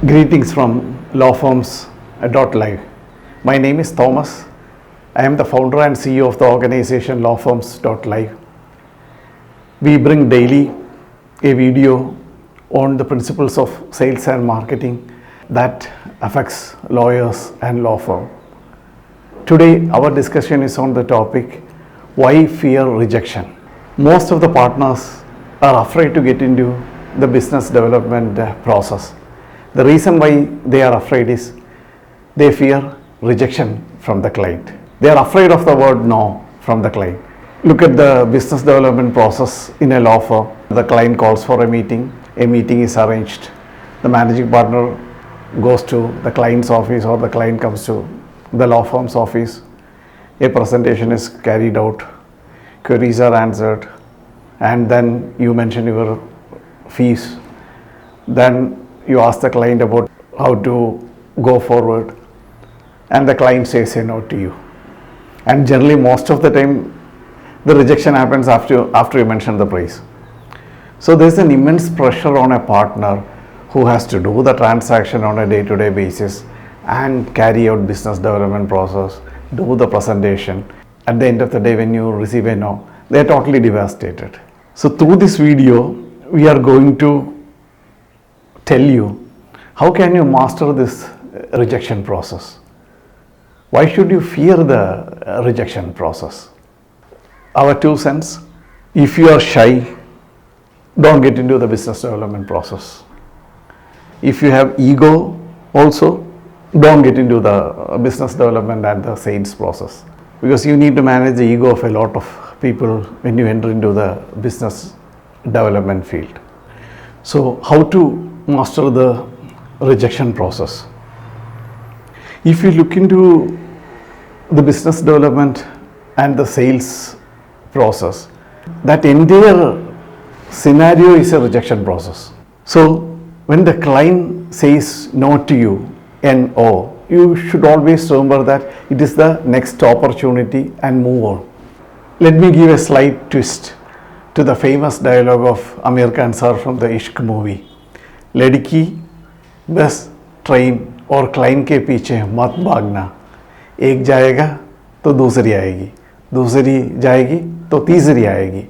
Greetings from Lawfirms-Live. My name is Thomas. I am the founder and CEO of the organization Lawfirms-Live. We bring daily a video on the principles of sales and marketing that affects lawyers and law firm. Today our discussion is on the topic, why fear rejection? Most of the partners are afraid to get into the business development process. The reason why they are afraid is they fear rejection from the client. They are afraid of the word no from the client. Look at the business development process in a law firm. The client calls for a meeting is arranged. The managing partner goes to the client's office or the client comes to the law firm's office. A presentation is carried out, queries are answered, and then you mention your fees. Then you ask the client about how to go forward, and the client says no to you. And generally most of the time the rejection happens after you mention the price. So there's an immense pressure on a partner who has to do the transaction on a day-to-day basis and carry out business development process, do the presentation. At the end of the day, when you receive a no, they're totally devastated. So through this video we are going to tell you how can you master this rejection process. Why should you fear the rejection process? Our 2 cents: if you are shy, don't get into the business development process. If you have ego also, don't get into the business development and the sales process, because you need to manage the ego of a lot of people when you enter into the business development field. So how to master the rejection process? If you look into the business development and the sales process, that entire scenario is a rejection process. So when the client says no to you, NO, you should always remember that it is the next opportunity and move on. Let me give a slight twist to the famous dialogue of Amir Khan sir from the Ishq movie. लड़की bus train और client के पीछे मत भागना, एक जाएगा तो दूसरी आएगी, दूसरी जाएगी तो तीसरी आएगी.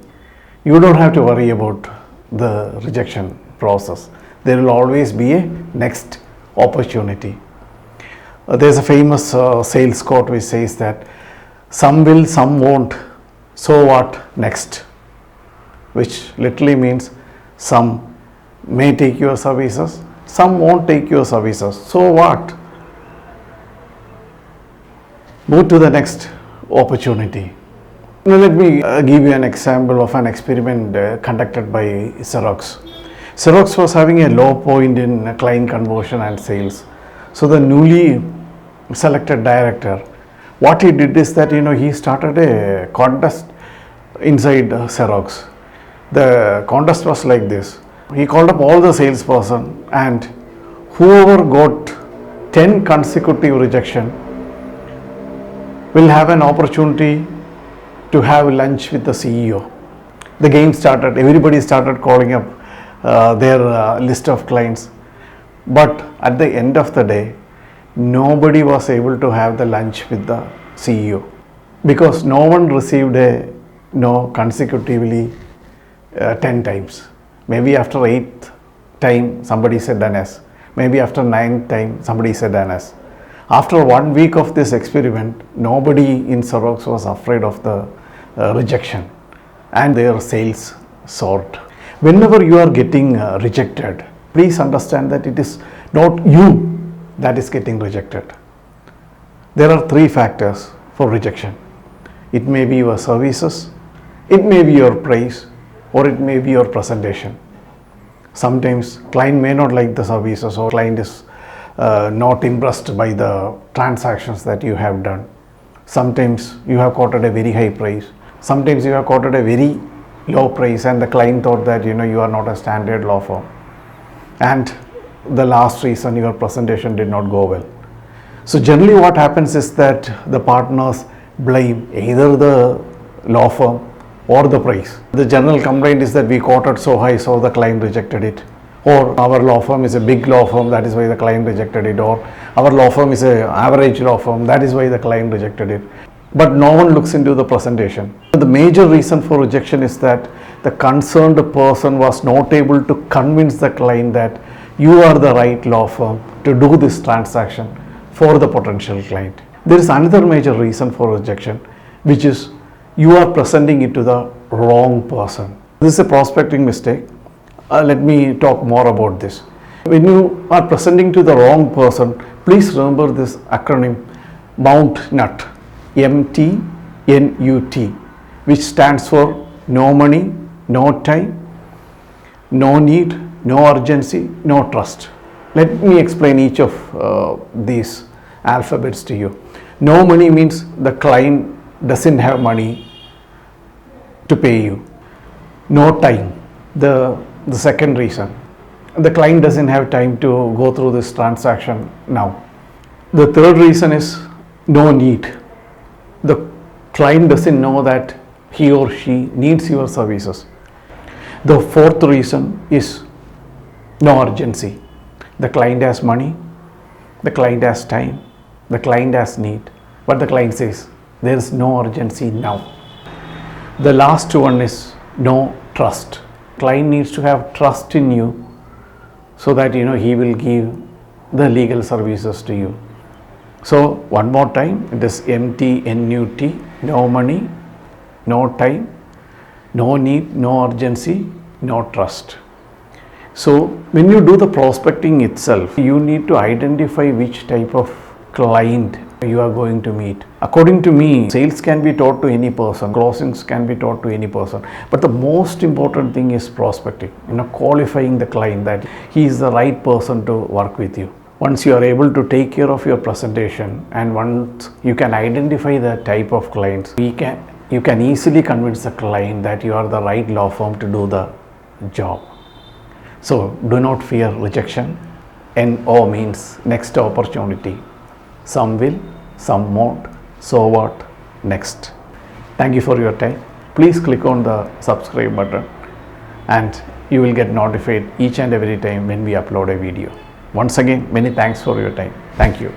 You don't have to worry about the rejection process. There will always be a next opportunity. There's a famous sales quote which says that some will, some won't, so what next? Which literally means some may take your services, some won't take your services. So what? Move to the next opportunity. Now let me give you an example of an experiment conducted by Xerox. Xerox was having a low point in client conversion and sales. So the newly selected director, what he did is that he started a contest inside Xerox. The contest was like this. He called up all the salesperson, and whoever got 10 consecutive rejection will have an opportunity to have lunch with the CEO. The game started. Everybody started calling up their list of clients, but at the end of the day nobody was able to have the lunch with the CEO because no one received a no consecutively 10 times. Maybe after 8th time somebody said an yes. Maybe after 9th time somebody said an yes. After 1 week of this experiment, nobody in Xerox was afraid of the rejection, and their sales soared. Whenever you are getting rejected, please understand that it is not you that is getting rejected. There are 3 factors for rejection. It may be your services, it may be your price, or it may be your presentation. Sometimes client may not like the services, or client is not impressed by the transactions that you have done. Sometimes you have quoted a very high price. Sometimes you have quoted a very low price and the client thought that you are not a standard law firm. And the last reason, your presentation did not go well. So generally what happens is that the partners blame either the law firm or the price. The general complaint is that we quoted so high, so the client rejected it. or our law firm is a big law firm, that is why the client rejected it, or our law firm is an average law firm, that is why the client rejected it. But no one looks into the presentation. The major reason for rejection is that the concerned person was not able to convince the client that you are the right law firm to do this transaction for the potential client. There is another major reason for rejection, which is you are presenting it to the wrong person. This is a prospecting mistake. Let me talk more about this. When you are presenting to the wrong person, please remember this acronym Mount Nut, MTNUT, which stands for no money, no time, no need, no urgency, no trust. Let me explain each of these alphabets to you. No money means the client doesn't have money to pay you. No time, the second reason. The client doesn't have time to go through this transaction now. The third reason is no need. The client doesn't know that he or she needs your services. The fourth reason is no urgency. The client has money, the client has time, the client has need, but the client says there is no urgency now. The last one is no trust. Client needs to have trust in you so that he will give the legal services to you. So one more time, it is MTNUT, no money, no time, no need, no urgency, no trust. So when you do the prospecting itself, you need to identify which type of client you are going to meet. According to me, sales can be taught to any person, closings can be taught to any person, but the most important thing is prospecting, qualifying the client that he is the right person to work with you. Once you are able to take care of your presentation and once you can identify the type of clients, you can easily convince the client that you are the right law firm to do the job. So do not fear rejection. NO means next opportunity. Some will, some won't. So what? Next. Thank you for your time. Please click on the subscribe button and you will get notified each and every time when we upload a video. Once again, many thanks for your time. Thank you.